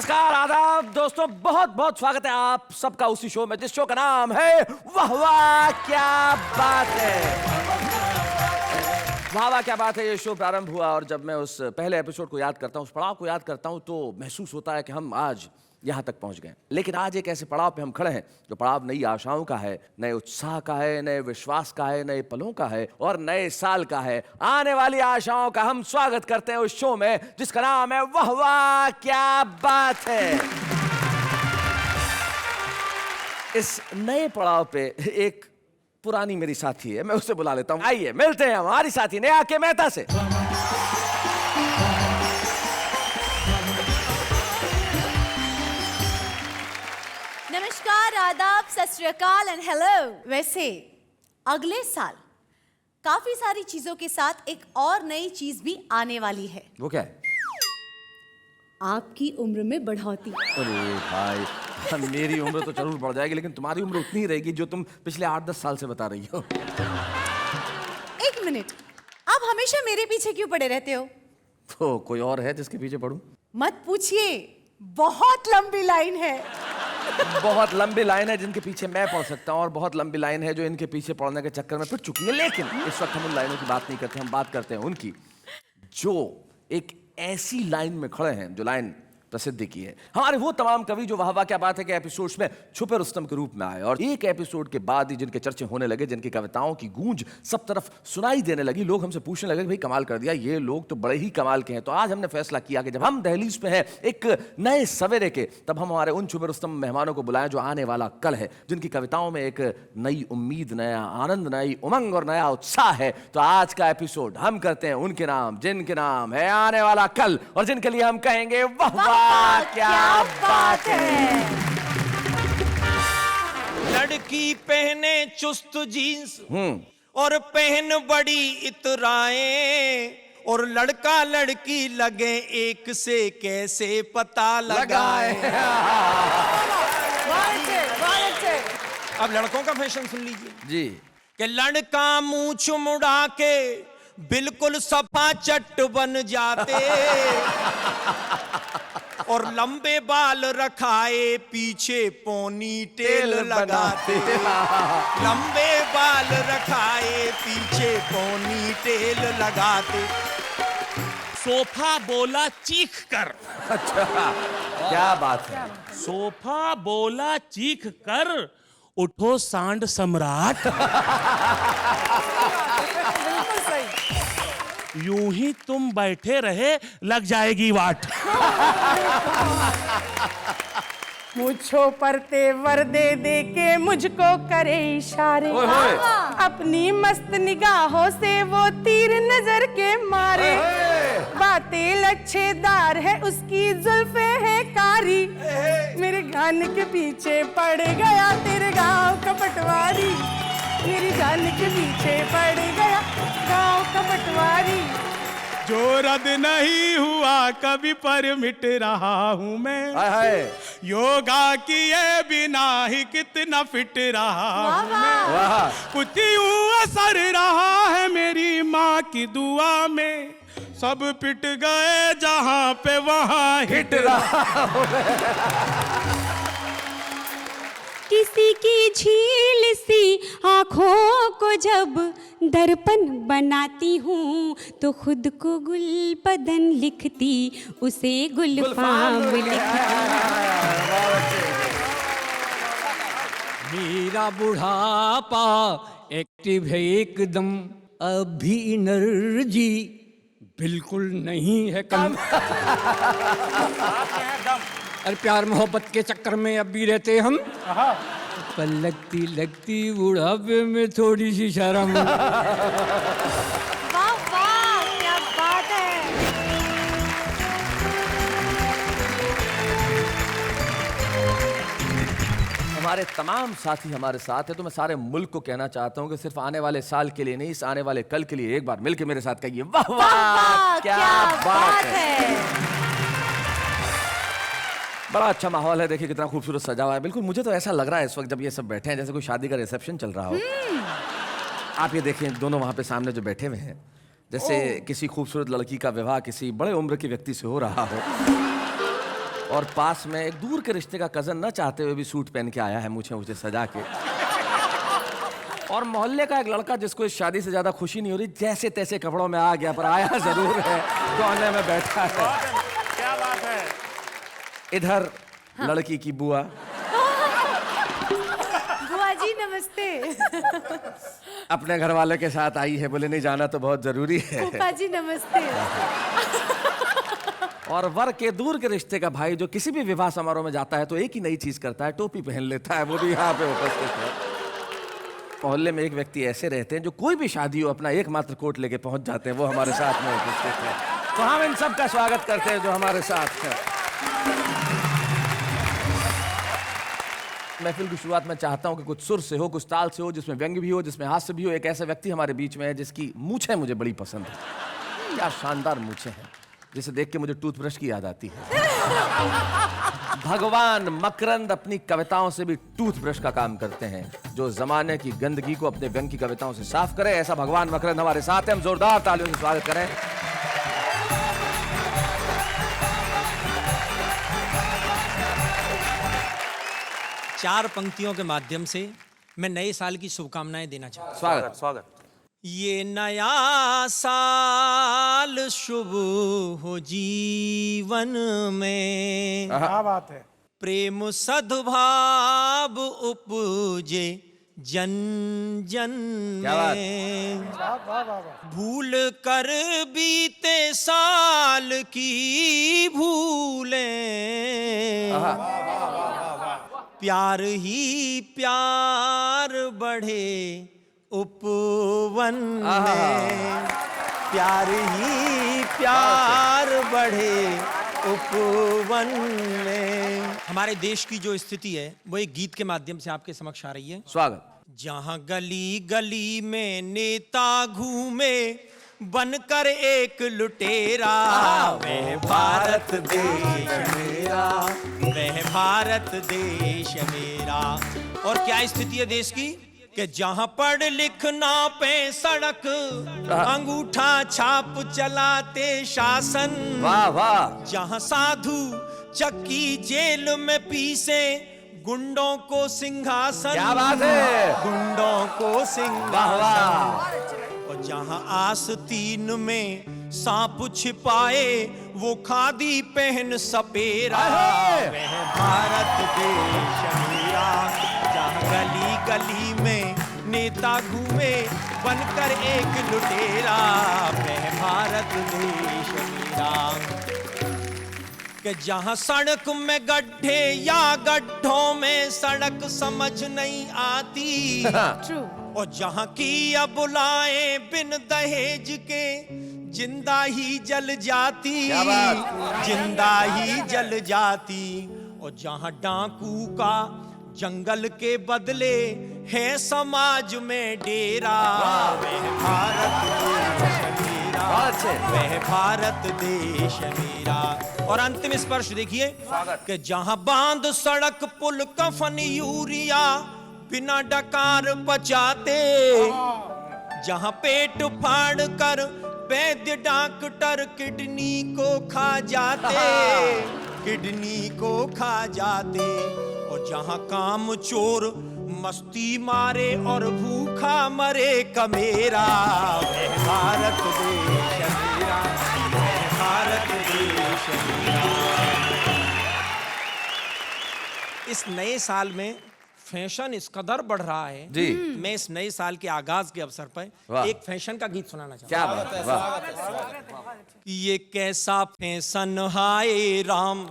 नमस्कार, आदाब दोस्तों, बहुत बहुत स्वागत है आप सबका उसी शो में जिस शो का नाम है वाह वाह क्या बात है। वाह वाह क्या बात है। ये शो प्रारंभ हुआ और जब मैं उस पहले एपिसोड को याद करता हूँ, उस पड़ाव को याद करता हूँ, तो महसूस होता है कि हम आज यहाँ तक पहुँच गए। लेकिन आज एक ऐसे पड़ाव पे हम खड़े हैं जो पड़ाव नई आशाओं का है, नए उत्साह का है, नए विश्वास का है, नए पलों का है और नए साल का है। आने वाली आशाओं का हम स्वागत करते हैं उस शो में जिसका नाम है वाह वाह क्या बात है। इस नए पड़ाव पे एक पुरानी मेरी साथी है, मैं उसे बुला लेता हूँ। आइए मिलते हैं हमारी साथी नेहा के मेहता से। नमस्कार, आदाब, सत श्री अकाल एंड हेलो। वैसे अगले साल काफी सारी चीजों के साथ एक और नई चीज भी आने वाली है। वो क्या है? आपकी उम्र में बढ़ोतरी। अरे भाई, मेरी उम्र तो जरूर बढ़ जाएगी, लेकिन तुम्हारी उम्र उतनी ही रहेगी जो तुम पिछले 8-10 साल से बता रही हो। एक मिनट, आप हमेशा मेरे पीछे क्यों पड़े रहते हो? तो कोई और है जिसके पीछे पड़ूं? मत पूछिए, बहुत लंबी लाइन है। बहुत लंबी लाइन है जिनके पीछे मैं पड़ सकता हूँ और बहुत लंबी लाइन है जो इनके पीछे पड़ने के चक्कर में पिट चुकी है। लेकिन इस वक्त हम उन लाइनों की बात नहीं करते, हम बात करते हैं उनकी जो एक ऐसी लाइन में खड़े हैं जो लाइन प्रसिद्धि की है। हमारे वो तमाम कवि जो वाह वाह क्या बात है के एपिसोड्स में छुपे रुस्तम के रूप में आए और एक एपिसोड के बाद ही जिनके चर्चे होने लगे, जिनकी कविताओं की गूंज सब तरफ सुनाई देने लगी, लोग हमसे पूछने लगे भाई कमाल कर दिया, ये लोग तो बड़े ही कमाल के हैं। तो आज हमने फैसला किया कि जब हम दहलीज पे हैं एक नए सवेरे के, तब हम हमारे उन छुपे रुस्तम मेहमानों को बुलाएं जो आने वाला कल है, जिनकी कविताओं में एक नई उम्मीद, नया आनंद, नई उमंग और नया उत्साह है। तो आज का एपिसोड हम करते हैं उनके नाम जिनके नाम है आने वाला कल और जिनके लिए हम कहेंगे वाह क्या बात है। लड़की पहने चुस्त जीन्स और पहन बड़ी इतराएं और लड़का लड़की लगे एक से कैसे पता लगाए। अब लड़कों का फैशन सुन लीजिए जी कि लड़का मूंछ मुड़ा के बिल्कुल सफा चट बन जाते और लंबे बाल रखाए पीछे पोनी टेल लगाते। लंबे बाल रखाए पीछे पोनी टेल लगाते। सोफा बोला चीख कर। अच्छा, क्या बात है। सोफा बोला चीख कर उठो सांड सम्राट। यूं ही तुम बैठे रहे लग जाएगी वाट। मुझो पर तेवर दे दे के मुझको करे इशारे, अपनी मस्त निगाहों से वो तीर नजर के मारे। बातें लच्छेदार है उसकी जुल्फे है कारी, मेरे गान के पीछे पड़ गया तेरे गाँव का पटवारी। मेरी जान के पीछे पड़ गया गाँव का पटवारी। जो रद्द नहीं हुआ कभी पर मिट रहा हूँ मैं, योगा किए बिना ही कितना फिट रहा हूँ मैं। कुछ यूं असर रहा है मेरी माँ की दुआ में, सब पिट गए जहाँ पे वहाँ हिट रहा हूँ। किसी की झील सी आँखों को जब दर्पण बनाती हूँ तो खुद को गुलबदन लिखती, उसे गुलफाम लिखती। मेरा बुढ़ापा एक्टिव है एकदम, अभी एनर्जी बिल्कुल नहीं है कम। अरे प्यार मोहब्बत के चक्कर में अब भी रहते हम, पर लगती लगती बुढ़ापे में थोड़ी सी शर्म। वाह वाह क्या बात है। हमारे तमाम साथी हमारे साथ है, तो मैं सारे मुल्क को कहना चाहता हूँ कि सिर्फ आने वाले साल के लिए नहीं, इस आने वाले कल के लिए एक बार मिलके मेरे साथ कहिए वाह वाह क्या बात है। बड़ा अच्छा माहौल है, देखिए कितना खूबसूरत सजा हुआ है। बिल्कुल मुझे तो ऐसा लग रहा है इस वक्त जब ये सब बैठे हैं जैसे कोई शादी का रिसेप्शन चल रहा हो। आप ये देखिए दोनों वहाँ पे सामने जो बैठे हुए हैं, जैसे किसी खूबसूरत लड़की का विवाह किसी बड़े उम्र के व्यक्ति से हो रहा हो। और पास में एक दूर के रिश्ते का कजन न चाहते हुए भी सूट पहन के आया है, मुझे सजा के। और मोहल्ले का एक लड़का जिसको इस शादी से ज्यादा खुशी नहीं हो रही, जैसे तैसे कपड़ों में आ गया, पर आया जरूर है, कोने में बैठा है। क्या बात है। इधर लड़की की बुआ। बुआ जी नमस्ते। अपने घर वाले के साथ आई है, बोले नहीं जाना तो बहुत जरूरी है। फूफा जी नमस्ते। और वर के दूर के रिश्ते का भाई जो किसी भी विवाह समारोह में जाता है तो एक ही नई चीज करता है, टोपी पहन लेता है, वो भी यहाँ पे उपस्थित है। मोहल्ले में एक व्यक्ति ऐसे रहते हैं जो कोई भी शादी हो अपना एकमात्र कोट लेके पहुंच जाते हैं, वो हमारे साथ में उपस्थित है। तो हम इन सब का स्वागत करते हैं जो हमारे साथ है। महफिल की शुरुआत में चाहता हूं कि कुछ सुर से हो, कुछ ताल से हो, जिसमें व्यंग्य भी हो, जिसमें हास्य भी हो। एक ऐसा व्यक्ति हमारे बीच में है जिसकी मूछें मुझे बड़ी पसंद है। क्या शानदार मूछें हैं, जिसे देख के मुझे टूथब्रश की याद आती है। भगवान मकरंद अपनी कविताओं से भी टूथब्रश का काम करते हैं, जो जमाने की गंदगी को अपने व्यंग्य की कविताओं से साफ करे। ऐसा भगवान मकरंद हमारे साथ है, हम जोरदार तालियों से स्वागत करें। चार पंक्तियों के माध्यम से मैं नए साल की शुभकामनाएं देना चाहता हूं। स्वागत स्वागत। ये नया साल शुभ हो जीवन में, क्या बात है। प्रेम सद्भाव उपजे जन जन क्या बात? में। भूल कर बीते साल की भूलें, प्यार ही प्यार बढ़े उपवन में, प्यार ही प्यार बढ़े उपवन में। हमारे देश की जो स्थिति है वो एक गीत के माध्यम से आपके समक्ष आ रही है। स्वागत। जहां गली गली में नेता घूमे बनकर एक लुटेरा, वह भारत देश मेरा, वह भारत देश मेरा। और क्या स्थिति है देश की कि जहां पढ़ लिखना पे सड़क, अंगूठा छाप चलाते शासन। वाह वाह। जहां साधु चक्की जेल में पीसे गुंडों को सिंहासन। क्या बात है। गुंडों को वाह सिंहासन। वाह। और जहां आस्तीन में सांप छिपाए वो खादी पहन सपेरा, वह भारत देश मेरा। जहां गली गली में नेता घूमे बनकर एक लुटेरा, वह भारत देश मेरा। कि जहां सड़क में गड्ढे या गड्ढों में सड़क समझ नहीं आती, और जहां की अब बुलाए बिन दहेज के जिंदा ही जल जाती, जिंदा ही जल जाती। और जहां डाकू का जंगल के बदले है समाज में डेरा, वह भारत देश मेरा, वह भारत देश मेरा। और अंतिम स्पर्श देखिए कि जहां बांध सड़क पुल कफन यूरिया बिना डकार पचाते, जहां पेट फाड़ कर वैद्य डॉक्टर किडनी को खा जाते, किडनी को खा जाते। और जहां काम चोर मस्ती मारे और भूखा मरे कमेरा, वह भारत देश मेरा, वह भारत देश मेरा। इस नए साल में फैशन इस कदर बढ़ रहा है जी। मैं इस नए साल के आगाज के अवसर वाह। पर एक फैशन का गीत सुनाना चाहता क्या बात है। वाह। ये कैसा फैशन हाय राम,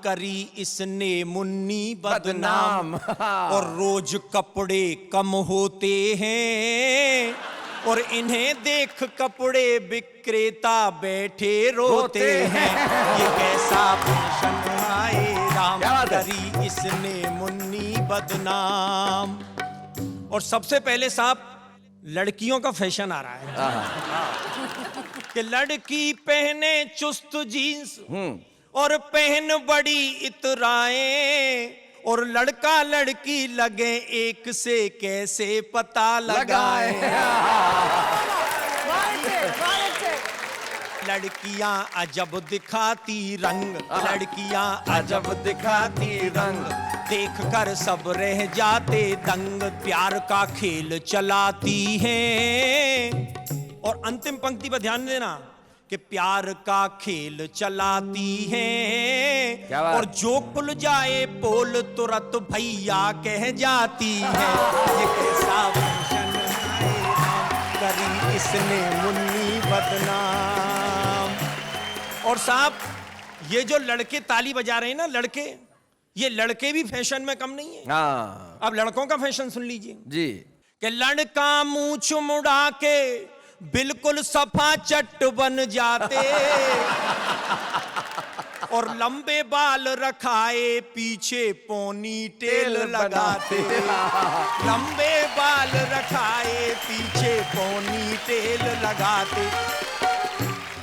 करी इसने मुन्नी बदनाम। और रोज कपड़े कम होते हैं और इन्हें देख कपड़े विक्रेता बैठे रोते हैं। ये कैसा फैशन हाय राम, करी इसने मुन्नी बदनाम। और सबसे पहले साहब लड़कियों का फैशन आ रहा है कि लड़की पहने चुस्त जीन्स और पहन बड़ी इतराएं, और लड़का लड़की लगे एक से कैसे पता लगाए। लड़कियां अजब दिखाती रंग, लड़कियां अजब दिखाती रंग, देख कर सब रह जाते दंग, प्यार का खेल चलाती हैं। और अंतिम पंक्ति पर ध्यान देना कि प्यार का खेल चलाती हैं, क्या बात? और जो खुल जाए पोल तुरंत भैया कह जाती है। ये कैसा फैशन है राम, करी इसने मुन्नी बदनाम। और साहब ये जो लड़के ताली बजा रहे हैं ना, लड़के, ये लड़के भी फैशन में कम नहीं है। हाँ अब लड़कों का फैशन सुन लीजिए जी। कि लड़का मूंछ मुड़ा के बिल्कुल सफा चट बन जाते, और लंबे बाल रखाए पीछे पोनी टेल लगाते, लंबे बाल रखाए पीछे पोनी टेल लगाते,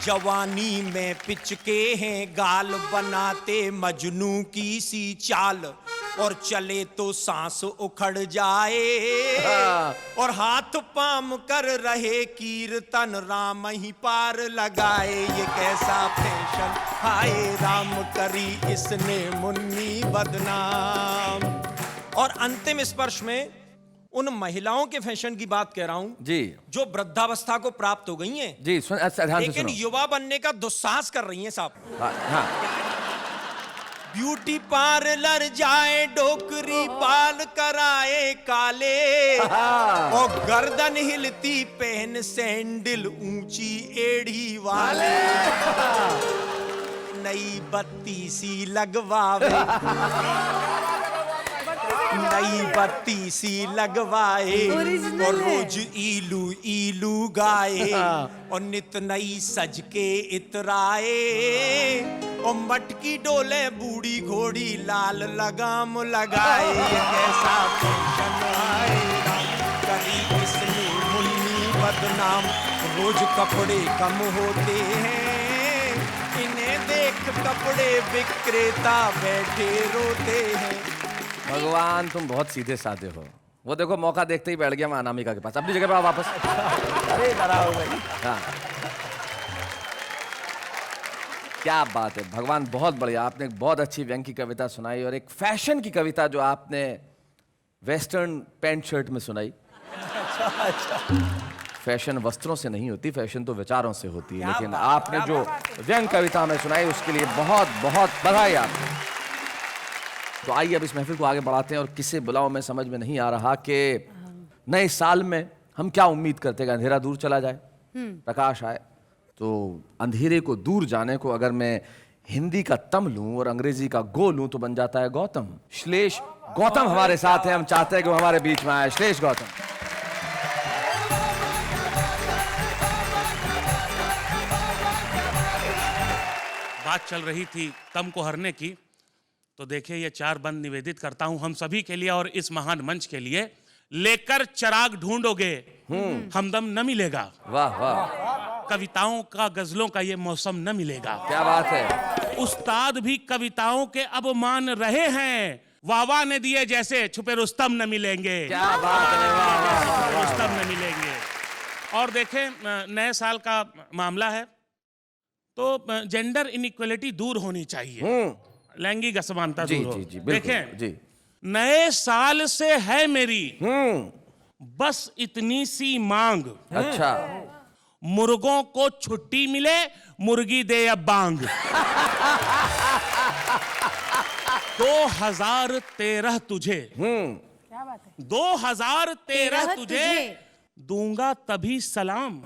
जवानी में पिचके हैं गाल बनाते मजनू की सी चाल, और चले तो सांस उखड़ जाए, और हाथ पाम कर रहे कीर्तन राम ही पार लगाए। ये कैसा फैशन हाय राम, करी इसने मुन्नी बदनाम। और अंतिम स्पर्श में उन महिलाओं के फैशन की बात कह रहा हूं जी, जो वृद्धावस्था को प्राप्त हो गई हैं, जी सुन, अच्छा, ध्यान से लेकिन सुनो। युवा बनने का दुस्साहस कर रही हैं साहब। हाँ, ब्यूटी पार्लर जाए, डोकरी बाल कराए काले, और गर्दन हिलती पहन सैंडल ऊंची एड़ी वाले, नई बत्ती सी लगवावे, नई बत्ती सी लगवाए, और रोज इलू इलू गाए, और नित नई सज के इतराए, और मटकी डोले बूढ़ी घोड़ी लाल लगाम लगाए। ये कैसा फैशन आए राम, करी इसने मुन्नी बदनाम, रोज कपड़े कम होते हैं, इन्हें देख कपड़े विक्रेता बैठे रोते हैं। भगवान तुम बहुत सीधे साधे हो। वो देखो मौका देखते ही बैठ गया मैं अनामिका के पास, अपनी जगह पे आओ वापस। अरे जरा हो गई। हाँ क्या बात है, भगवान बहुत बढ़िया। आपने एक बहुत अच्छी व्यंग की कविता सुनाई, और एक फैशन की कविता जो आपने वेस्टर्न पैंट शर्ट में सुनाई। फैशन वस्त्रों से नहीं होती, फैशन तो विचारों से होती है। लेकिन आपने जो व्यंग कविता हमें सुनाई उसके लिए बहुत बहुत बधाई आपको। तो आइए अब इस महफिल को आगे बढ़ाते हैं, और किसे बुलाओ मैं समझ में नहीं आ रहा कि नए साल में हम क्या उम्मीद करते हैं। अंधेरा दूर चला जाए, प्रकाश आए। तो अंधेरे को दूर जाने को अगर मैं हिंदी का तम लूं और अंग्रेजी का गो लूं तो बन जाता है गौतम। श्लेष गौतम हमारे साथ हैं, हम चाहते हैं कि वो हमारे बीच में आए। श्लेष गौतम। बात चल रही थी तम को हरने की, तो देखिए ये चार बंद निवेदित करता हूं हम सभी के लिए और इस महान मंच के लिए। लेकर चिराग ढूंढोगे हमदम न मिलेगा, वाह वाह, कविताओं का गजलों का ये मौसम न मिलेगा। क्या बात है। उस्ताद भी कविताओं के अब मान रहे हैं, वावा ने दिए जैसे छुपे रुस्तम न मिलेंगे। क्या बात है, वाह वाह वाह, रुस्तम न मिलेंगे। और देखें नए साल का मामला है तो जेंडर इनइक्वलिटी दूर होनी चाहिए, लैंगिक असमानता जी दूर हो। जी जी बिल्कुल देखें जी। नए साल से है मेरी बस इतनी सी मांग, अच्छा, मुर्गों को छुट्टी मिले, मुर्गी दे अब बांग। 2013 तुझे, 2013 तुझे दूंगा तभी सलाम,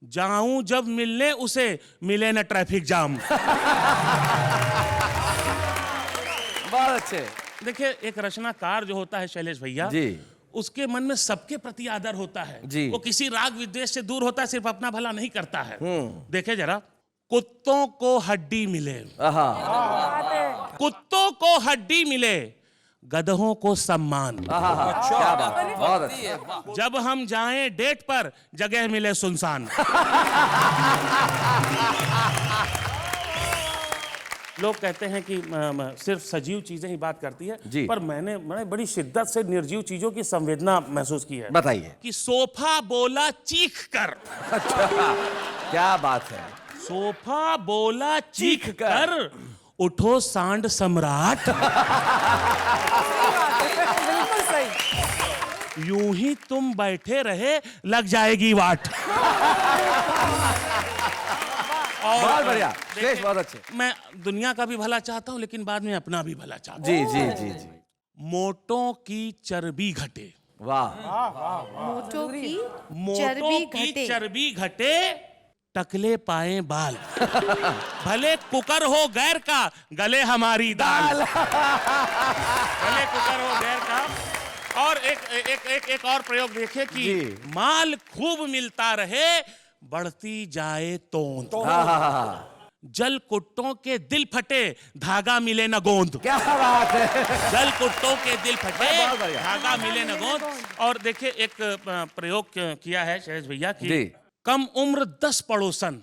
जाऊं जब मिलने उसे मिले न ट्रैफिक जाम। बहुत अच्छे। देखिए एक रचनाकार जो होता है शैलेश भैया जी, उसके मन में सबके प्रति आदर होता है जी। वो किसी राग विद्वेष से दूर होता है, सिर्फ अपना भला नहीं करता है। देखे जरा, कुत्तों को हड्डी मिले, आहा, कुत्तों को हड्डी मिले, गधों को सम्मान। आहा, क्या बात, बहुत अच्छा। जब हम जाएं डेट पर जगह मिले सुनसान। लोग कहते हैं कि सिर्फ सजीव चीजें ही बात करती है, पर मैंने बड़ी शिद्दत से निर्जीव चीजों की संवेदना महसूस की है। बताइए। कि सोफा बोला चीख कर, क्या बात है। सोफा बोला चीख कर, उठो सांड सम्राट। बिल्कुल सही। यूं ही तुम बैठे रहे लग जाएगी वाट। बहुत बढ़िया, शेष बहुत अच्छे। मैं दुनिया का भी भला चाहता हूं, लेकिन बाद में अपना भी भला चाहता जी जी जी जी। हूं। मोटों की चर्बी घटे, वाह। मोटों की मोटों की चर्बी घटे, टकले पाए बाल। भले कुकर हो गैर का, गले हमारी दाल। भले कुकर हो गैर का। और एक और प्रयोग देखिए कि माल खूब मिलता रहे, बढ़ती जाए तोंद। जल कुट्टों के दिल फटे, धागा मिले न गोंद। क्या बात है। जल कुट्टों के दिल फटे, बहुत बढ़िया। धागा मिले न गोंद। और देखिए एक प्रयोग किया है शैलेश भैया जी। की, कम उम्र 10 पड़ोसन,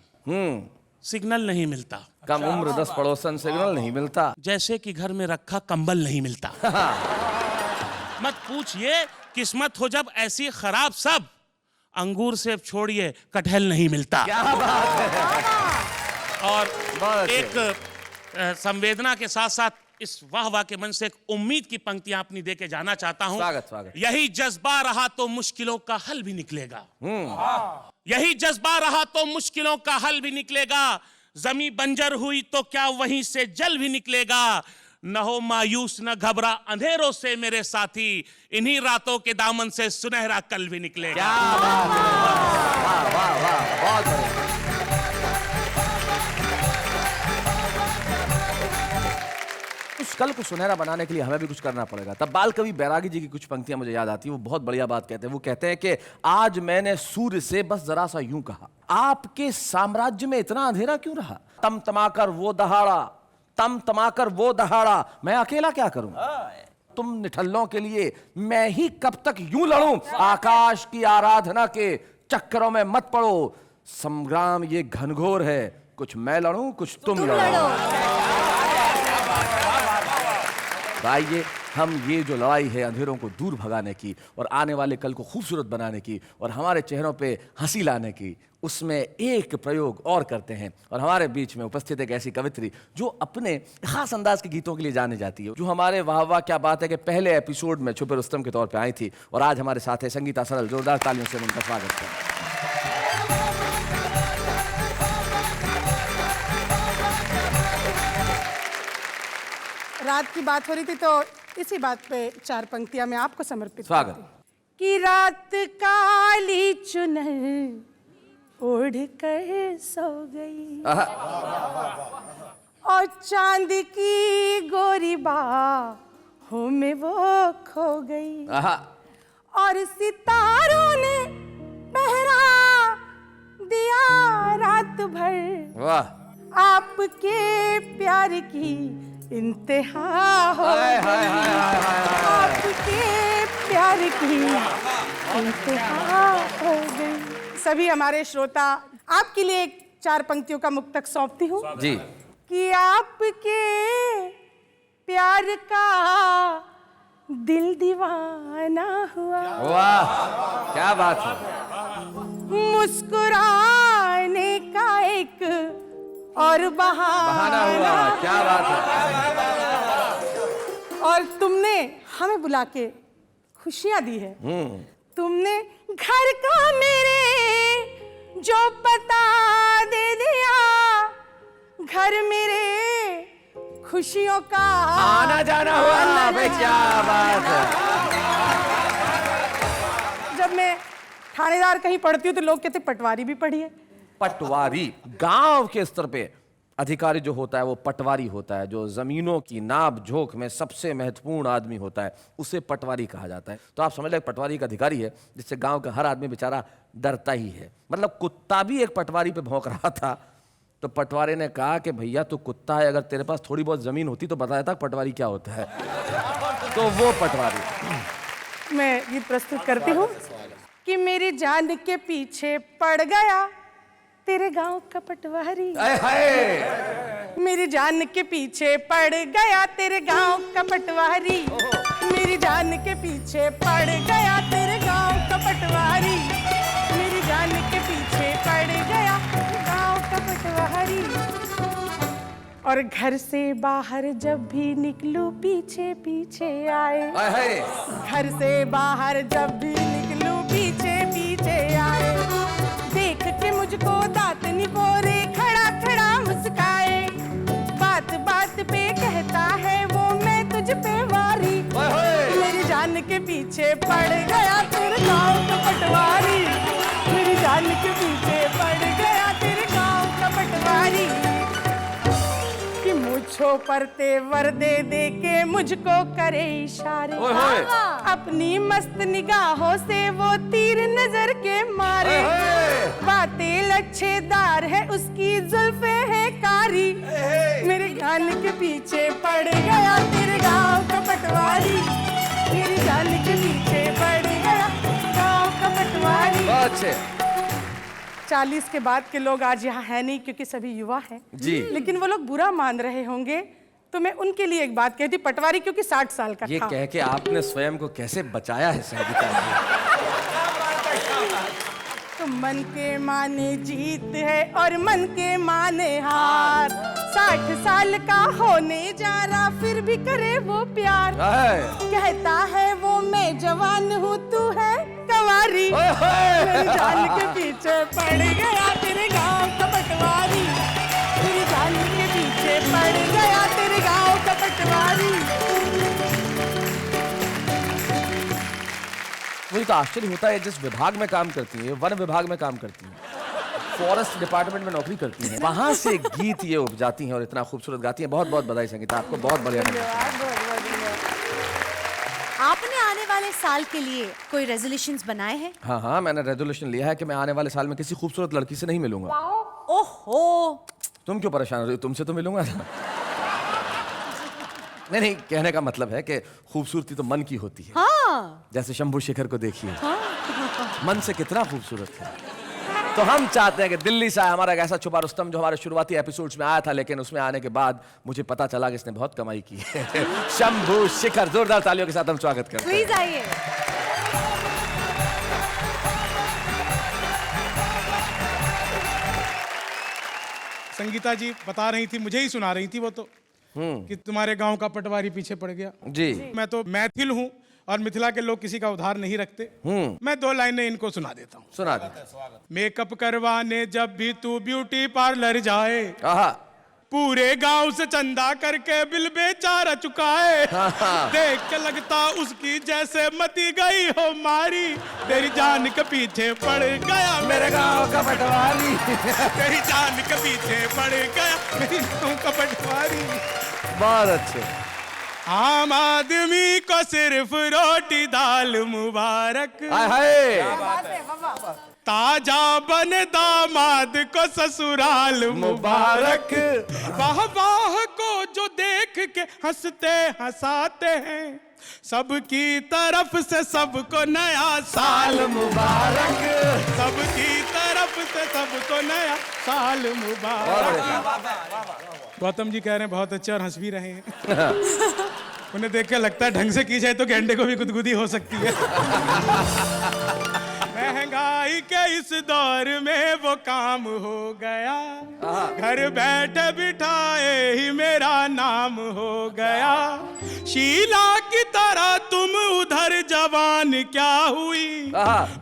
सिग्नल नहीं मिलता। कम उम्र 10 पड़ोसन, सिग्नल नहीं मिलता। जैसे कि घर में रखा कंबल नहीं मिलता। मत पूछिए किस्मत हो जब ऐसी खराब, सब अंगूर से छोड़िए कटहल नहीं मिलता। क्या बात है। और बहुत अच्छे। एक संवेदना के साथ साथ इस वाह वाह के मन से एक उम्मीद की पंक्तियां अपनी दे के जाना चाहता हूं। स्वागत स्वागत। यही जज्बा रहा तो मुश्किलों का हल भी निकलेगा। यही जज्बा रहा तो मुश्किलों का हल भी निकलेगा। जमी बंजर हुई तो क्या वहीं से जल भी निकलेगा। न हो मायूस न घबरा अंधेरों से मेरे साथी, इन्हीं रातों के दामन से सुनहरा कल भी निकलेगा। क्या बात है। वाह वाह वाह, बहुत बढ़िया। उस कल को सुनहरा बनाने के लिए हमें भी कुछ करना पड़ेगा। तब बाल कवि बैरागी जी की कुछ पंक्तियां मुझे याद आती है। वो बहुत बढ़िया बात कहते हैं। वो कहते हैं कि आज मैंने सूर्य से बस जरा सा यूं कहा, आपके साम्राज्य में इतना अंधेरा क्यों रहा। तम तमाकर वो दहाड़ा, तम तमाकर वो दहाड़ा, मैं अकेला क्या करूं। तुम निठल्लों के लिए मैं ही कब तक यूं लड़ूं। आकाश की आराधना के चक्करों में मत पड़ो, संग्राम ये घनघोर है, कुछ मैं लड़ूं कुछ तुम लड़ो। आइए हम ये जो लड़ाई है अंधेरों को दूर भगाने की और आने वाले कल को खूबसूरत बनाने की और हमारे चेहरों पे हंसी लाने की, उसमें एक प्रयोग और करते हैं। और हमारे बीच में उपस्थित एक ऐसी कवित्री जो अपने खास अंदाज के गीतों के लिए जाने जाती है, जो हमारे वाह वाह क्या बात है के पहले एपिसोड में छुपे रुस्तम के तौर पे आई थी और आज हमारे साथ है संगीता सरल। जोरदार तालियों से उनका स्वागत करें। रात की बात हो रही थी तो इसी बात पे 4 पंक्तियां मैं आपको समर्पित स्वागत। करती हूं। कि रात काली चुनर ओढ़ कर सो गई और चांद की गोरी बाहों में वो खो गई और सितारों ने पहरा दिया रात भर। वाह। आपके प्यार की इंतहा हो गई, आपके प्यार की इंतहा हो गई। सभी हमारे श्रोता आपके लिए 4 पंक्तियों का मुक्तक सौंपती हूँ जी। कि आपके प्यार का दिल दीवाना हुआ। वाह क्या बात है। मुस्कुराने का एक और बहाना हुआ। क्या बात है। और तुमने हमें बुला के खुशियां दी है। तुमने घर का मेरे जो पता दे दिया, घर मेरे खुशियों का आना जाना हुआ। भाई क्या बात है। जब मैं थानेदार कहीं पढ़ती हूँ तो लोग कहते पटवारी भी पढ़ी है। पटवारी गांव के स्तर पे अधिकारी जो होता है वो पटवारी होता है। जो जमीनों की नाप झोंक में सबसे महत्वपूर्ण आदमी होता है उसे पटवारी कहा जाता है। तो आप समझ लें पटवारी एक अधिकारी है जिससे गांव का हर आदमी बेचारा डरता ही है। मतलब कुत्ता भी एक पटवारी पे भौंक रहा था तो पटवारी ने कहा कि भैया तू कुत्ता है, अगर तेरे पास थोड़ी बहुत जमीन होती तो बता देता पटवारी क्या होता है। तो वो पटवारी। मैं गीत प्रस्तुत करती हूँ कि मेरी जान के पीछे पड़ गया तेरे गांव का पटवारी। मेरी जान के पीछे पड़ गया तेरे गांव का पटवारी। मेरी जान के पीछे पड़ गया तेरे गांव का पटवारी। मेरी जान के पीछे पड़ गया और घर से बाहर जब भी निकलूं पीछे पीछे आए। हाय हाय। घर से बाहर जब भी निकलूं पीछे पीछे आए। देख के मुझको दांत निपोरे खड़ा खड़ा मुस्काए। बात बात पे कहता है वो मैं तुझ पे वारी। मेरी जान के पीछे पड़ गया तेरे गाँव का पटवारी। मेरी जान के पीछे पड़ गया तेरे गाँव का पटवारी। कि मुझो पर तेवर दे दे के मुझको करे इशारे। अपनी मस्त निगाहों से वो तीर नजर के मारे। बातें लच्छेदार है उसकी जुल्फे है कारी। मेरे जान के पीछे पड़ गया तेरे गाँव का पटवारी। मेरी जान के पीछे पड़ गया गाँव का पटवारी। बहुत अच्छे। 40 के बाद के लोग आज यहाँ है नहीं क्योंकि सभी युवा हैं जी। लेकिन वो लोग बुरा मान रहे होंगे तो मैं उनके लिए एक बात कहती। पटवारी क्योंकि 60 साल का ये था। कह के आपने स्वयं को कैसे बचाया है संगीता जी? तो मन के माने जीत है और मन के माने हार। 60 साल का होने जा रहा फिर भी करे वो प्यार। कहता है वो मैं जवान हूँ तू है कवारी। मेरी जान के पीछे पड़ गया तेरे गाँव का पटवारी। मेरी जान के पीछे पड़ गया तेरे गाँव का पटवारी। मुझे तो आश्चर्य होता है जिस विभाग में काम करती है, वन विभाग में काम करती है, फॉरेस्ट डिपार्टमेंट में नौकरी करती हैं, वहां से गीत ये उपजाती हैं और इतना खूबसूरत गाती हैं। बहुत बहुत बधाई संगीता, आपको बहुत बढ़िया। आपने आने वाले साल के लिए कोई रेजोल्यूशंस बनाए हैं? हाँ हाँ, मैंने रेजोल्यूशन लिया है कि मैं आने वाले साल में किसी खूबसूरत लड़की से नहीं मिलूंगा। ओहो, तुम क्यों परेशान हो रही हो? तुमसे तो मिलूंगा। नहीं नहीं, कहने का मतलब है कि खूबसूरती तो मन की होती है। हाँ। जैसे शंभू शेखर को देखिए, मन से कितना खूबसूरत है। तो हम चाहते हैं कि दिल्ली से आया हमारा एक ऐसा छुपा रुस्तम जो हमारे शुरुआती एपिसोड्स में आया था, लेकिन उसमें आने के बाद मुझे पता चला कि इसने बहुत कमाई की है। शंभू शेखर, जोरदार तालियों के साथ हम स्वागत करते हैं। प्लीज आइए। संगीता जी बता रही थी, मुझे ही सुना रही थी वो तो, कि तुम्हारे गांव का पटवारी पीछे पड़ गया। जी। मैं तो मैथिल हूँ और मिथिला के लोग किसी का उधार नहीं रखते। मैं 2 लाइनें इनको सुना देता हूँ। सुना दे। मेकअप करवाने जब भी तू ब्यूटी पार्लर जाए, आहा। पूरे गांव से चंदा करके बिल बेचारा चुकाए। देख के लगता उसकी जैसे मती गई हो मारी। तेरी जान के पीछे पड़ गया मेरे गांव का पटवारी। तेरी जान के पीछे पड़ गया मेरे गांव का पटवारी। बहुत अच्छे। आम आदमी को सिर्फ रोटी दाल मुबारक। हाय हाय। ताजा बने दामाद को ससुराल मुबारक। वाह वाह को जो देख के हंसते हंसाते हैं, सबकी तरफ से सबको नया साल मुबारक। सबकी तरफ से सबको नया साल मुबारक। गौतम जी कह रहे हैं बहुत अच्छे और हंस भी रहे हैं। उन्हें देख के लगता है ढंग से की जाए तो गेंडे को भी गुदगुदी हो सकती है। महंगाई के इस दौर में वो काम हो गया, घर बैठे बिठाए ही मेरा नाम हो गया। शीला की तरह तुम उधर जवान क्या हुई,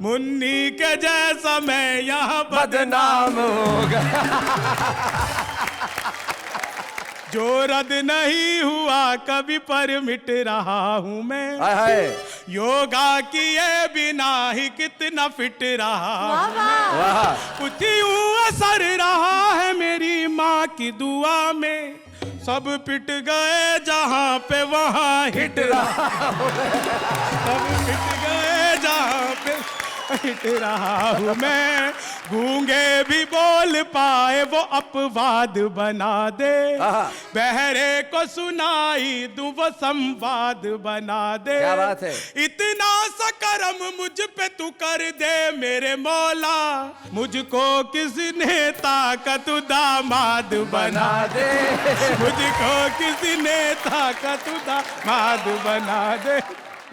मुन्नी के जैसा मैं यहाँ बदनाम हो गया। जो रद्द नहीं हुआ कभी पर मिट रहा हूँ मैं। योगा किए बिना ही कितना फिट रहा मैं। कुछ यूं असर रहा है मेरी माँ की दुआ में, सब पिट गए जहाँ पे वहाँ हिट रहा। सब पिट गए जहाँ पे हिट रहा हूँ मैं। गूंगे भी बोल पाए वो अपवाद बना दे, बहरे को सुनाई दूं वो संवाद बना दे। क्या बात है। इतना सा करम मुझ पे तू कर दे मेरे मौला, मुझको किसी नेता का तू दामाद बना दे। मुझको किसी नेता का तू दामाद बना दे।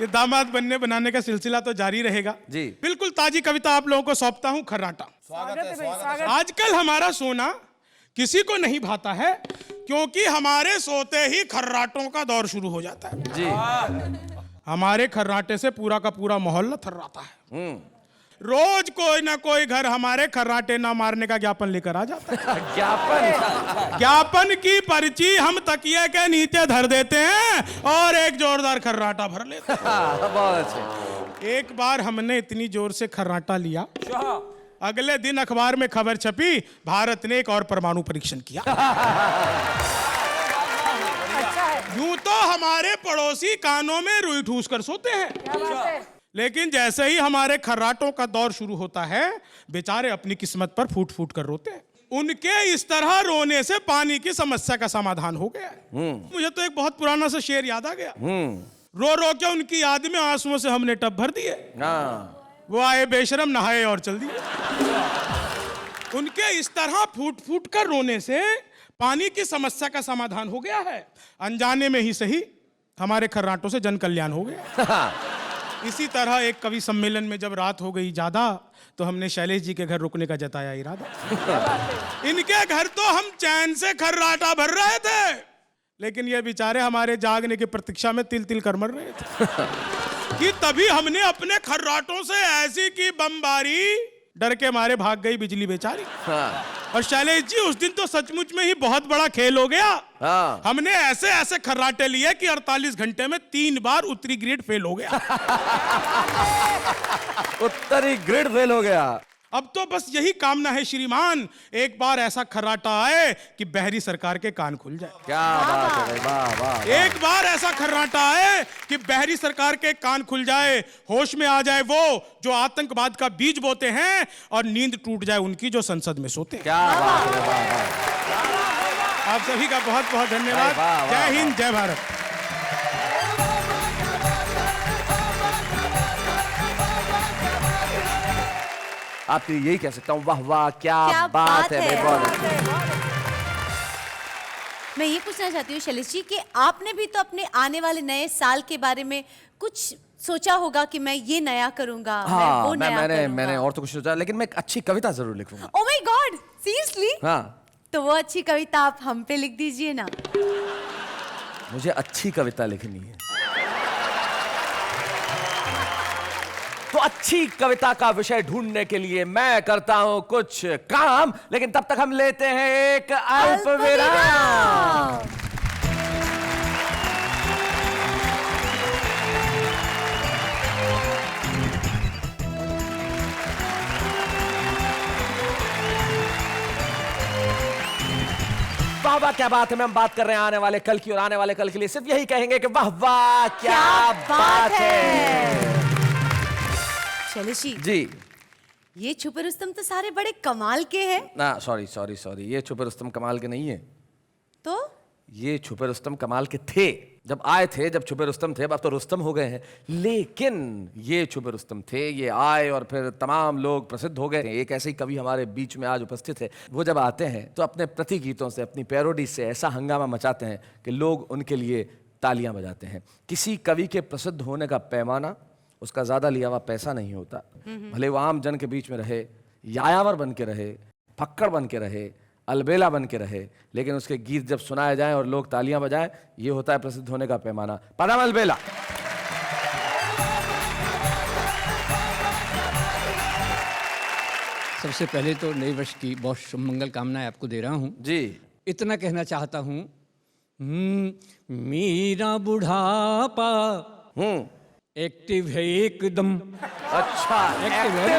ये दामाद बनने बनाने का सिलसिला तो जारी रहेगा जी। बिल्कुल ताजी कविता आप लोगों को सौंपता हूँ, खर्राटा। स्वागत है भाई, स्वागत। आजकल हमारा सोना किसी को नहीं भाता है, क्योंकि हमारे सोते ही खर्राटों का दौर शुरू हो जाता है जी। हमारे खर्राटे से पूरा का पूरा मोहल्ला थर्राता है। रोज कोई ना कोई घर हमारे खर्राटे ना मारने का ज्ञापन लेकर आ जाता है। ज्ञापन की पर्ची हम तकिए के नीचे धर देते हैं और एक जोरदार खर्राटा भर लेते हैं। बहुत अच्छे। एक बार हमने इतनी जोर से खर्राटा लिया, अगले दिन अखबार में खबर छपी, भारत ने एक और परमाणु परीक्षण किया। यूं तो हमारे पड़ोसी कानों में रुई ठूस कर सोते हैं, लेकिन जैसे ही हमारे खर्राटों का दौर शुरू होता है, बेचारे अपनी किस्मत पर फूट फूट कर रोते हैं। उनके इस तरह रोने से पानी की समस्या का समाधान हो गया है। मुझे तो एक बहुत पुराना सा शेर याद आ गया। रो रो के उनकी याद में आंसुओं से हमने टब भर दिए। वो आए बेशरम, नहाए और चल दिए। उनके इस तरह फूट फूट कर रोने से पानी की समस्या का समाधान हो गया है। अनजाने में ही सही हमारे खर्राटों से जन कल्याण हो गया। इसी तरह एक कवि सम्मेलन में जब रात हो गई ज्यादा, तो हमने शैलेश जी के घर रुकने का जताया इरादा। इनके घर तो हम चैन से खर्राटा भर रहे थे, लेकिन ये बेचारे हमारे जागने की प्रतीक्षा में तिल तिल कर मर रहे थे। कि तभी हमने अपने खर्राटों से ऐसी की बमबारी, डर के मारे भाग गई बिजली बेचारी। और शैलेश जी, उस दिन तो सचमुच में ही बहुत बड़ा खेल हो गया। हमने ऐसे ऐसे खर्राटे लिए कि 48 घंटे में 3 बार उत्तरी ग्रिड फेल हो गया। उत्तरी ग्रिड फेल हो गया। अब तो बस यही कामना है श्रीमान, एक बार ऐसा खर्राटा आए कि बहरी सरकार के कान खुल जाए। क्या बात है भाई, वाह वाह। एक बार ऐसा खर्राटा आए कि बहरी सरकार के कान खुल जाए, होश में आ जाए वो जो आतंकवाद का बीज बोते हैं, और नींद टूट जाए उनकी जो संसद में सोते हैं। क्या बात है, वाह वाह। आप सभी का बहुत बहुत धन्यवाद। वाह, वाह, जय हिंद, जय भारत। आप यही कह सकता हूँ, वाह वाह, क्या बात है भाई, बहुत अच्छी। मैं ये पूछना चाहती हूँ शैलेश जी कि आपने भी तो अपने आने वाले नए साल के बारे में कुछ सोचा होगा कि मैं ये नया करूंगा, मैं वो नया करूंगा। मैंने और तो कुछ सोचा, लेकिन मैं एक अच्छी कविता जरूर लिखूंगा। Oh my God, seriously? हाँ। तो वो अच्छी कविता आप हम पे लिख दीजिए ना। मुझे अच्छी कविता लिखनी है, तो अच्छी कविता का विषय ढूंढने के लिए मैं करता हूं कुछ काम, लेकिन तब तक हम लेते हैं एक अल्प विराम। वाह वाह, क्या बात है। हम बात कर रहे हैं आने वाले कल की, और आने वाले कल के लिए सिर्फ यही कहेंगे कि वाह वाह, क्या बात है। शैलेश जी, ये छुपे रुस्तम तो सारे बड़े कमाल के हैं। ना सॉरी सॉरी सॉरी, ये छुपे रुस्तम कमाल के नहीं है। तो ये छुपे रुस्तम कमाल के थे जब आए थे, जब छुपे रुस्तम थे, अब तो रुस्तम हो गए हैं। लेकिन ये छुपे रुस्तम थे, ये आए और फिर तमाम लोग प्रसिद्ध हो गए। एक ऐसे ही कवि हमारे बीच में आज उपस्थित है। वो जब आते हैं तो अपने प्रति गीतों से, अपनी पैरोडी से ऐसा हंगामा मचाते हैं कि लोग उनके लिए तालियां बजाते हैं। किसी कवि के प्रसिद्ध होने का पैमाना उसका ज्यादा लिया हुआ पैसा नहीं होता। भले वो आम जन के बीच में रहे, यायावर बन के रहे, फक्कड़ बन के रहे, अलबेला बन के रहे, लेकिन उसके गीत जब सुनाए जाएं और लोग तालियां बजाएं, ये होता है प्रसिद्ध होने का पैमाना। पदम अलबेला। सबसे पहले तो नए वर्ष की बहुत शुभ मंगल कामनाएं आपको दे रहा हूँ जी। इतना कहना चाहता हूँ, मेरा बुढ़ापा एक्टिव है एकदम। अच्छा, एक्टिव है।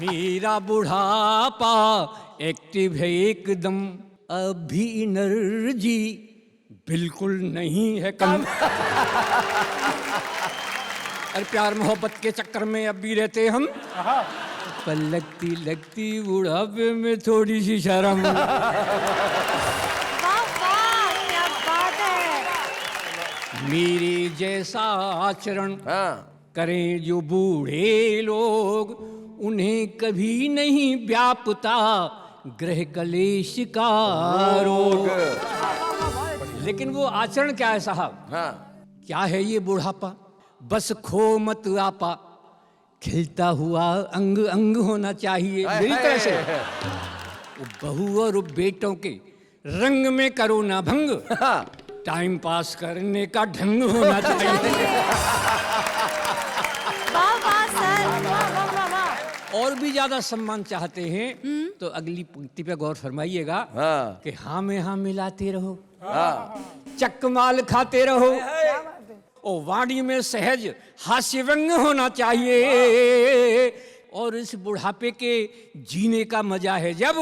मेरा बुढ़ापा एक्टिव है एकदम, अभी एनर्जी बिल्कुल नहीं है कम। अरे प्यार मोहब्बत के चक्कर में अब भी रहते हम, पर लगती लगती बुढ़ापे में थोड़ी सी शर्म। मेरे जैसा आचरण करें जो बूढ़े लोग, उन्हें कभी नहीं व्यापता ग्रह कलेश का रोग। लेकिन वो आचरण क्या है साहब? क्या है ये बुढ़ापा? बस खो मत आपा, खिलता हुआ अंग अंग होना चाहिए। मेरी तरह से वो बहू और बेटों के रंग में करो ना भंग, टाइम पास करने का ढंग होना चाहिए। वाह वाह सर, वाह वाह वाह वाह। और भी ज्यादा सम्मान चाहते हैं तो अगली पंक्ति पे गौर फरमाइएगा हाँ। कि हाँ में हाँ मिलाते रहो, चकमाल खाते रहो, ओ वाणी में सहज हास्य व्यंग होना चाहिए। और इस बुढ़ापे के जीने का मजा है जब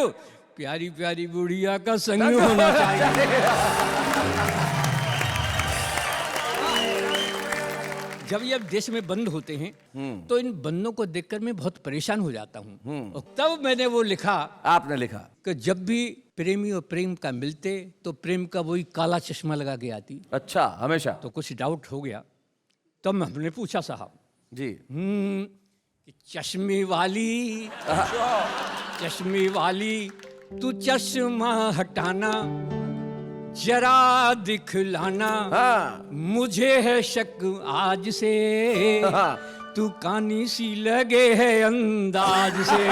प्यारी प्यारी बुढ़िया का संग होना चाहिए। जब ये देश में बंद होते हैं तो इन बंदों को देखकर मैं बहुत परेशान हो जाता हूँ। और तब मैंने वो लिखा, आपने लिखा कि जब भी प्रेमी और प्रेम का मिलते तो प्रेम का वही काला चश्मा लगा के आती। अच्छा, हमेशा तो कुछ डाउट हो गया, तब हमने पूछा साहब जी। कि चश्मे वाली तू चश्मा हटाना जरा दिखलाना, हाँ। मुझे है शक आज से, हाँ। तू कानी सी लगे है अंदाज से।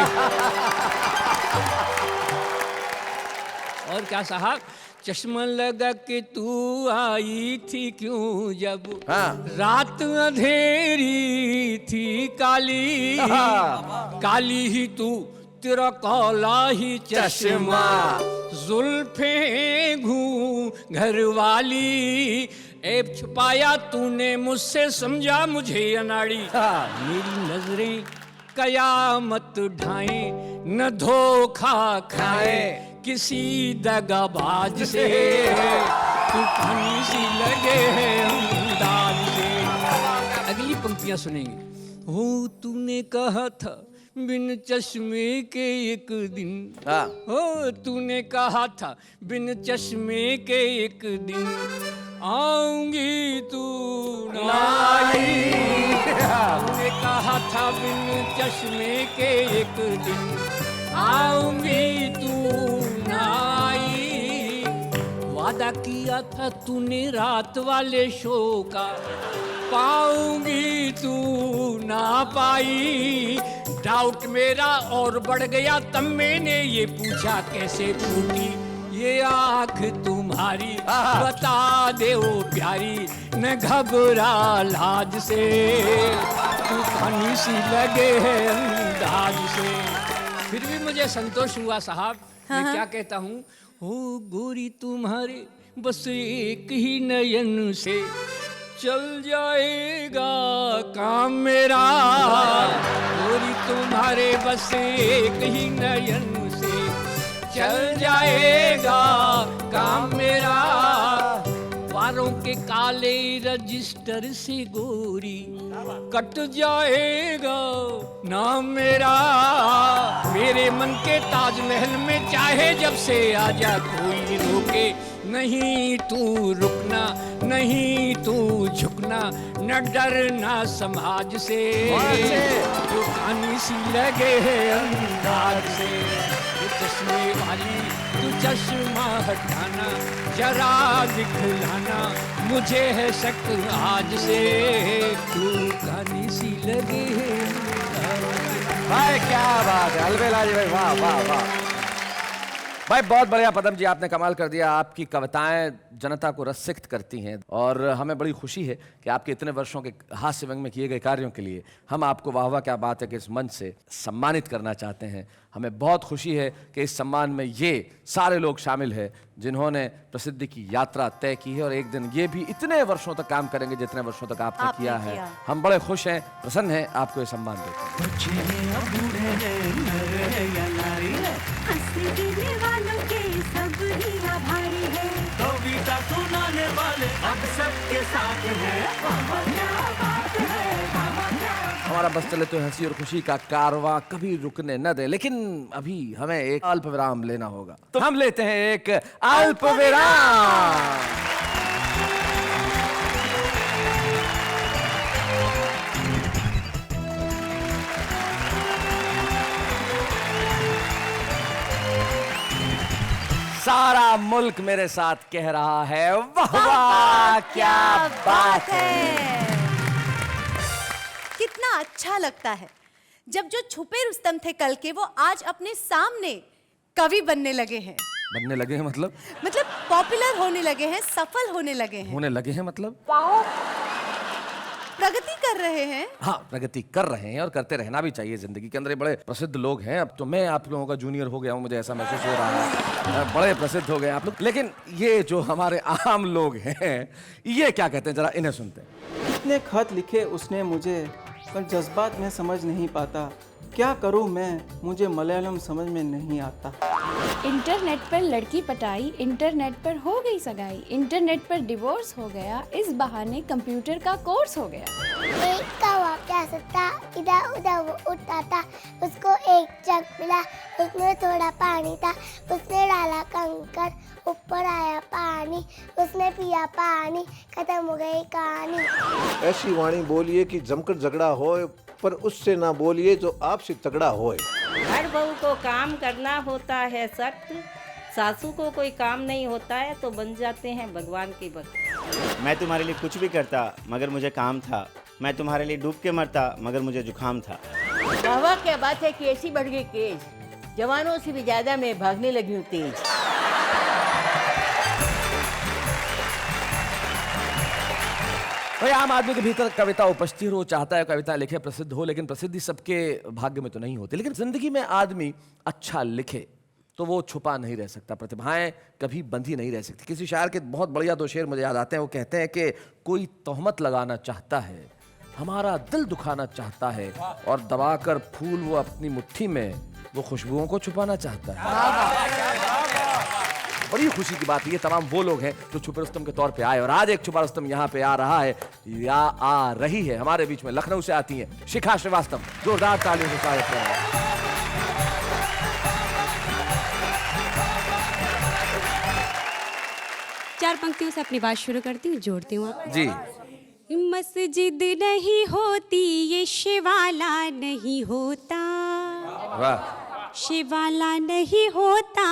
और क्या साहब, चश्मा लगा के तू आई थी क्यों जब, हाँ। रात अंधेरी थी काली, हाँ। काली ही तू तेरा काला ही चश्मा, जुल्फे घर वाली, ऐब छुपाया तूने मुझसे, समझा मुझे अनाड़ी। मेरी नजरें कयामत ढाए न धोखा खाए किसी दगाबाज से, तू पानी सी लगे है अंदाज से। अगली पंक्तियां सुनेंगे। हो तूने कहा था बिन चश्मे के एक दिन, हाँ। हो तूने कहा था बिन चश्मे के एक दिन, आऊंगी तू ना आई। तूने कहा था बिन चश्मे के एक दिन, आऊंगी तू ना आई। वादा किया था तूने रात वाले शो का, पाऊंगी तू ना पाई। डाउट मेरा और बढ़ गया, तब मैंने ये पूछा कैसे फूटी ये आँख तुम्हारी, बता दे ओ प्यारी न घबरा लाज से, तू पानी सी लगे है अंदाज से। फिर भी मुझे संतोष हुआ साहब। मैं क्या कहता हूँ, हो गोरी तुम्हारे बस एक ही नयन से चल जाएगा काम मेरा, गोरी तुम्हारे बस एक ही नयन से चल जाएगा काम मेरा। वारों के काले रजिस्टर से गोरी कट जाएगा नाम मेरा। मेरे मन के ताजमहल में चाहे जब से आजा कोई रोके नहीं, तू रुकना नहीं, तू झुकना न डरना समाज से, जो कानी सी लगे है अंदाज से। तू चश्मे वाली तू चश्मा हटाना जरा दिखलाना, मुझे है शक आज से, तू कानी सी लगे है अंदाज से। भाई क्या बात है, अलबेला जी भाई, वाह वाह वाह भाई, बहुत बढ़िया। पदम जी आपने कमाल कर दिया। आपकी कविताएं जनता को रसिक्त करती हैं और हमें बड़ी खुशी है कि आपके इतने वर्षों के हास्य व्यंग में किए गए कार्यों के लिए हम आपको वाह वाह क्या बात है कि इस मंच से सम्मानित करना चाहते हैं। हमें बहुत खुशी है कि इस सम्मान में ये सारे लोग शामिल हैं जिन्होंने प्रसिद्धि की यात्रा तय की है और एक दिन ये भी इतने वर्षों तक काम करेंगे जितने वर्षों तक आपने किया है। हम बड़े खुश हैं, प्रसन्न हैं आपको ये सम्मान देते हमारा बस चले तो हंसी और खुशी का कारवां कभी रुकने न दे, लेकिन अभी हमें एक अल्प विराम लेना होगा, तो हम लेते हैं एक अल्प विराम। सारा मुल्क मेरे साथ कह रहा है वाह वाह क्या बात है। कितना अच्छा लगता है जब जो छुपे रुस्तम थे कल के वो आज अपने सामने कवि बनने लगे हैं। बनने लगे हैं मतलब पॉपुलर होने लगे हैं, सफल होने लगे हैं, होने लगे हैं मतलब प्रगति कर रहे हैं। हाँ, प्रगति कर रहे हैं और करते रहना भी चाहिए जिंदगी के अंदर। ये बड़े प्रसिद्ध लोग हैं। अब तो मैं आप लोगों का जूनियर हो गया हूँ, मुझे ऐसा महसूस हो रहा है। बड़े प्रसिद्ध हो गए आप लोग। लेकिन ये जो हमारे आम लोग हैं, ये क्या कहते हैं, जरा इन्हें सुनते हैं। इतने खत लिखे उसने मुझे, पर जज्बात में समझ नहीं पाता। क्या करूं मैं, मुझे मलयालम समझ में नहीं आता। इंटरनेट पर लड़की पटाई, इंटरनेट पर हो गई सगाई, इंटरनेट पर डिवोर्स हो गया, इस बहाने कंप्यूटर का कोर्स हो गया। एक कौवा प्यासा था, इधर उधर वो उड़ता था, उसको एक जग मिला, उसमें थोड़ा पानी था, उसने डाला कंकर, ऊपर आया पानी, उसने पिया पानी, खत्म हो गई कहानी। ऐसी वाणी बोलिए कि जमकर झगड़ा होए, पर उससे ना बोलिए जो आपसे तगड़ा होए। हर बहू को काम करना होता है सख्त, सासू को कोई काम नहीं होता है तो बन जाते हैं भगवान के भक्त। मैं तुम्हारे लिए कुछ भी करता मगर मुझे काम था, मैं तुम्हारे लिए डूब के मरता मगर मुझे जुकाम था। वाह क्या बात है कि ऐसी बढ़ गई केस, जवानों से भी ज्यादा मैं भागने लगी हूँ तेज। भाई आम आदमी के भीतर कविता उपस्थित हो, चाहता है कविता लिखे, प्रसिद्ध हो, लेकिन प्रसिद्धि सबके भाग्य में तो नहीं होती। लेकिन जिंदगी में आदमी अच्छा लिखे तो वो छुपा नहीं रह सकता, प्रतिभाएं कभी बंधी नहीं रह सकती। किसी शायर के बहुत बढ़िया दो शेर मुझे याद आते हैं। वो कहते हैं कि कोई तोहमत लगाना चाहता है, हमारा दिल दुखाना चाहता है, और दबाकर फूल वो अपनी मुट्ठी में वो खुशबुओं को छुपाना चाहता है। बड़ी खुशी की बात है, ये तमाम वो लोग हैं जो छुपे रुस्तम के तौर पे आए, और आज एक छुपा रुस्तम यहाँ पे आ रहा है या आ रही है हमारे बीच में। लखनऊ से आती हैं शिखा श्रीवास्तव, जोरदार तालियों से स्वागत करें। चार पंक्तियों से अपनी बात शुरू करती हूँ, जोड़ती हूँ आप जी। मस्जिद नहीं होती ये शिवाला नहीं होता, वाह। शिवाला नहीं होता,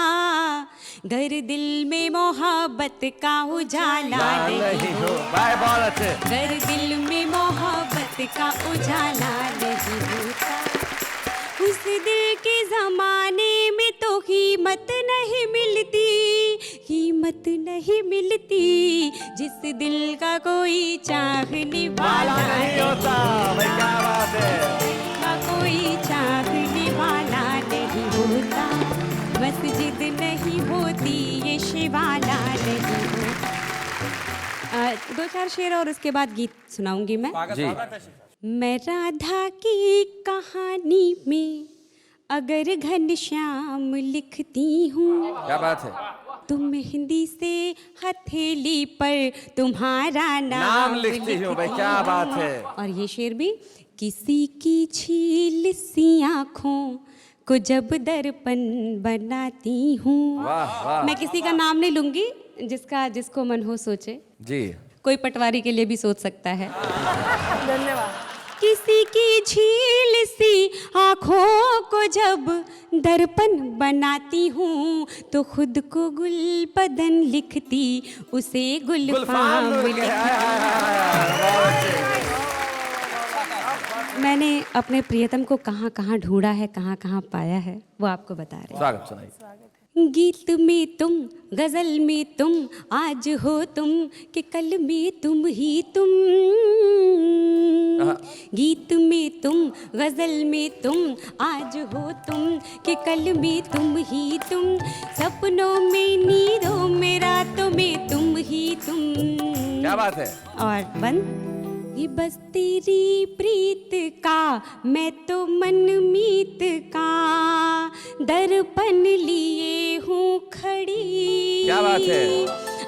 घर दिल में मोहब्बत का उजाला नहीं होता, बहुत अच्छे। घर दिल में मोहब्बत का उजाला नहीं होता, उस दिल के जमाने में तो कीमत नहीं मिलती, कीमत नहीं मिलती, जिस दिल का कोई चाहने वाला नहीं होता, क्या बात है, का कोई चाहने वाला नहीं होता, मस्जिद नहीं होती ये शिवाला नहीं होता। दो चार शेर और उसके बाद गीत सुनाऊंगी मैं जी। मैं राधा की कहानी में अगर घनश्याम लिखती हूँ, क्या बात है, तुम मेहंदी से हथेली पर तुम्हारा नाम लिखती हूँ। भाई क्या बात है। और ये शेर भी, किसी की झील सी आँखों को जब दर्पण बनाती हूँ। वाह वाह। मैं किसी का नाम नहीं लूंगी, जिसको मन हो सोचे जी। कोई पटवारी के लिए भी सोच सकता है। धन्यवाद। किसी की झील सी आँखों को जब दर्पण बनाती हूँ तो खुद को गुलबदन लिखती, उसे गुलफाम लिखती। मैंने अपने प्रियतम को कहाँ कहाँ ढूंढा है, कहाँ कहाँ पाया है, वो आपको बता रहे हैं। स्वागत सुनाइए। गीत में तुम, गजल में तुम, आज हो तुम कि कल में तुम ही तुम। गीत में तुम, गजल में तुम, आज हो तुम कि कल में तुम ही तुम। सपनों में, नींदों में, रातों में तुम ही तुम। क्या बात है। और बंद। ये बस तेरी प्रीत का मैं तो मनमीत का दर्पण लिए हूँ खड़ी। क्या बात है।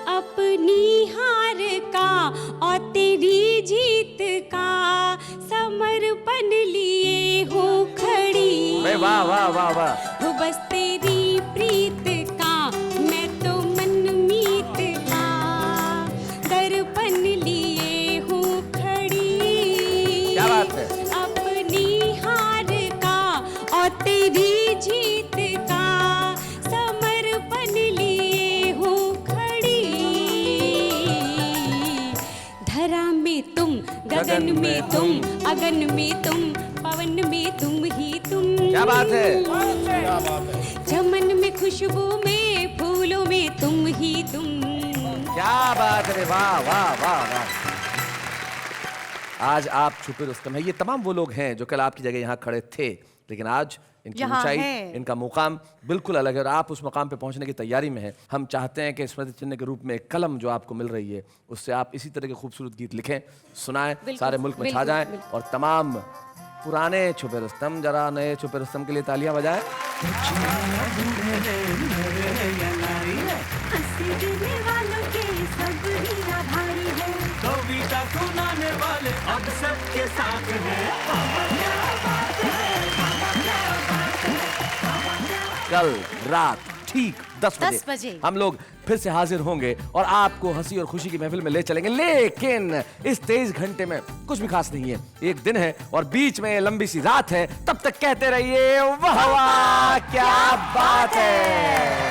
अपनी हार का और तेरी जीत का समर्पण लिए हूँ खड़ी। वाह वाह वाह वाह। वो बस तेरी प्रीत का मैं तो मनमीत का दर्पण लिए हूँ खड़ी। क्या बात है। अपनी हार का और तेरी जीत का समर्पण लिए हूँ खड़ी। धरा में तुम, गगन में तुम, अगन में तुम, पवन में तुम ही तुम। क्या बात है। चमन में खुशबू में फूलों में तुम ही तुम। क्या बात है, वाह वाह वाह वाह। आज आप छुपे रुस्तम हैं। ये तमाम वो लोग हैं जो कल आपकी जगह यहाँ खड़े थे, लेकिन आज इनकी यहाँ ऊंचाई, हैं। इनका मुकाम बिल्कुल अलग है और आप उस मुकाम पे पहुंचने की तैयारी में हैं। हम चाहते हैं कि स्मृति चिन्ह के रूप में एक कलम जो आपको मिल रही है, उससे आप इसी तरह के खूबसूरत गीत लिखें, सुनाएं, सारे मुल्क में छा जाएं और तमाम पुराने छुपे रुस्तम जरा नए छुपे रुस्तम के लिए तालियां बजाएं। कविता सुनाने वाले अब सबके साथ हैं। कल रात ठीक 10 बजे हम लोग फिर से हाजिर होंगे और आपको हंसी और खुशी की महफिल में ले चलेंगे, लेकिन इस 23 घंटे में कुछ भी खास नहीं है। एक दिन है और बीच में लंबी सी रात है। तब तक कहते रहिए वाह वाह क्या बात है।